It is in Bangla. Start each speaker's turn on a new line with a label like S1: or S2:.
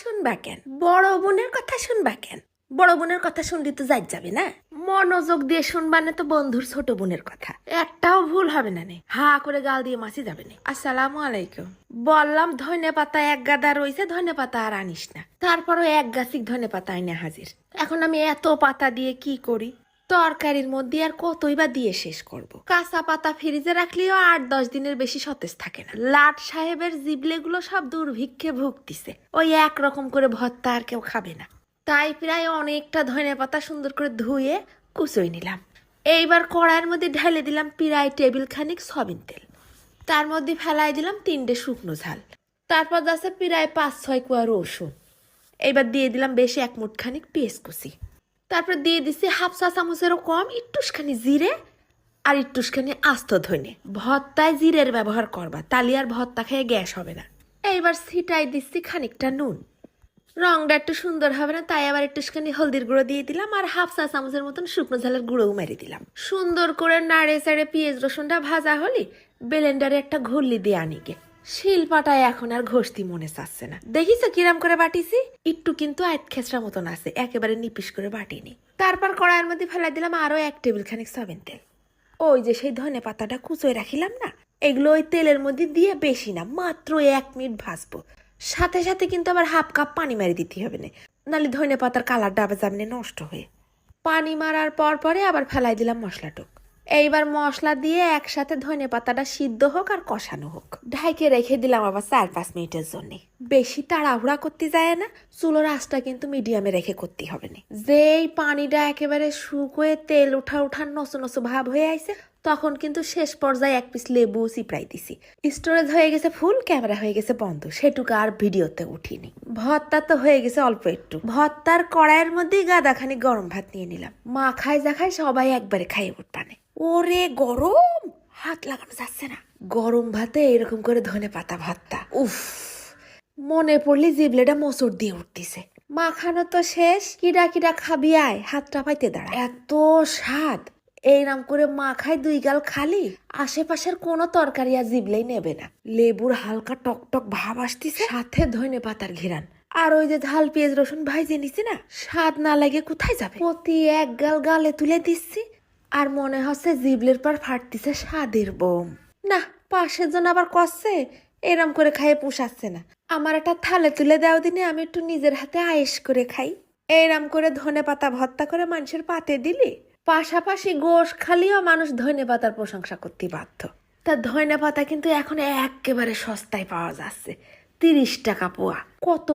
S1: শুনবা কেন? বড় বোনের কথা শুনবা কেন? বড় বোনের কথা শুনলি তো যাই যাবে না। মনোযোগ দিয়ে শুনবা না তো বন্ধুর ছোট বোনের কথা। একটাও ভুল হবে না নে। হা করে গাল দিয়ে মাছি যাবে না। আসসালামু আলাইকুম। বললাম ধনে পাতা এক গাদা রয়েছে, ধনে পাতা আর আনিস না। তারপরও এক গাছিক ধনে পাতা আইনা হাজির। এখন আমি এত পাতা দিয়ে কি করি? তরকারির মধ্যে আর কতই বা দিয়ে শেষ করব। কাঁচা পাতা ফ্রিজে রাখলেও 8-10 দিনের বেশি সতেজ থাকে না। লাট সাহেবের জিবলেগুলো সব দুর্ভিক্ষে ভুগতিছে। ওই একরকম করে ভর্তা আর কেউ খাবে না। তাই প্রায় অনেকটা ধনে পাতা সুন্দর করে ধুয়ে কুচোই নিলাম। এইবার কড়াইয়ের মধ্যে ঢেলে দিলাম প্রায় টেবিল খানিক সয়াবিন তেল। তার মধ্যে ফেলাই দিলাম 3টে শুকনো ঝাল। তারপর আছে প্রায় 5-6 কোয়া রসুন। এইবার দিয়ে দিলাম বেশি 1 মুঠ খানিক পেঁয়াজ কুচি। তারপর দিয়ে দিচ্ছি হাফ চা চামচেরও কম একটুখানি জিরে আর একটুখানি আস্ত ধনে। ভর্তায় জিরের ব্যবহার করবা, তালি আর ভর্তা খেয়ে গ্যাস হবে না। এইবার ছিটাই দিচ্ছি খানিকটা নুন। রংটা একটু সুন্দর হবে না, তাই আবার একটুখানি হলদির গুঁড়ো দিয়ে দিলাম আর হাফ চা চামচের মতন শুকনো ঝালের গুঁড়োও মেরে দিলাম। সুন্দর করে নাড়ে চাড়ে পেঁয়াজ রসুনটা ভাজা হলি ব্লেন্ডারে একটা ঘুরলি দিয়ে আনিকে। শিলপাটায় এখন আর ঘষতি মনে চাচ্ছে না। দেখিস কিরাম করে বাটিছি? একটু কিন্তু আয়ত খেসরা মতন আছে, একেবারে নিপিস করে বাটিনি। তারপর কড়াইয়ের মধ্যে ফেলাই দিলাম আরো 1 টেবিল খানিক সয়াবিন তেল। ওই যে সেই ধনে পাতাটা কুচোয় রাখিলাম না, এগুলো ওই তেলের মধ্যে দিয়ে বেশি না, মাত্র 1 মিনিট ভাজবো। সাথে সাথে কিন্তু আবার হাফ কাপ পানি মারি দিতে হবে না, নাহলে ধনে পাতার কালারটা আবার যাবে নষ্ট হয়ে। পানি মারার পরে আবার ফেলাই দিলাম মশলাটুক। এইবার মশলা দিয়ে একসাথে ধনে পাতাটা সিদ্ধ হোক আর কষানো হোক। ঢাইকে রেখে দিলাম আবার 4-5 মিনিটের জন্য। বেশি তাড়াহুড়া করতে যায় না, চুলোর আঁচটা কিন্তু মিডিয়ামে রেখে করতে হবে না। যেই পানিটা একেবারে শুকিয়ে তেল উঠা নসো নসো ভাব হয়ে আইছে, তখন কিন্তু শেষ পর্যায়ে 1 পিস লেবু চিপড়াই দিছি। স্টোরেজ হয়ে গেছে ফুল, ক্যামেরা হয়ে গেছে বন্ধ, সেটুকু আর ভিডিওতে উঠিনি। ভর্তা তো হয়ে গেছে অল্প একটু। ভর্তার কড়াইয়ের মধ্যে গাদাখানি গরম ভাত নিয়ে নিলাম। মা খায় যা খায় সবাই একবারে খাইয়ে উঠবানে। ওরে গরম, হাত লাগানো যাচ্ছে না। গরম ভাতে এরকম করে ধনে পাতা ভর্তা, উফ, মনে পড়লি জিবলেটা মোচড় দিয়ে উঠতিছে। মাখানো তো শেষ, কিডা কিডা খাবি আয়, হাতটা পাইতে দাঁড়া। এত স্বাদ, এইরাম করে মাখায় 2 গাল খালি আশেপাশের কোনো তরকারি আর জিবলেই নেবে না। লেবুর হালকা টক টক ভাব আসতিছে, সাথে ধনে পাতার ঘিরান। আর ওই যে ঝাল পেঁয়াজ রসুন ভাইজে নিছি না, স্বাদ না লাগে কোথায় যাবে। প্রতি 1 গাল গালে তুলে দিচ্ছি আর মনে হচ্ছে জিবলের পর ফাটতিছে স্বাদের বোম। না, পাশের জন আবার কষছে, এরম করে খাইয়ে পোষাচ্ছে না। আমার একটা থালে তুলে দাও দিনে, আমি একটু নিজের হাতে আয়েশ করে খাই। এইরাম করে ধনে পাতা ভর্তা করে মানুষের পাতে দিলি, পাশাপাশি গোশ খালিও মানুষ ধনে পাতার প্রশংসা করতে বাধ্য। তা ধনে পাতা কিন্তু এখন একেবারে সস্তায় পাওয়া যাচ্ছে, 30 টাকা পোয়া। কত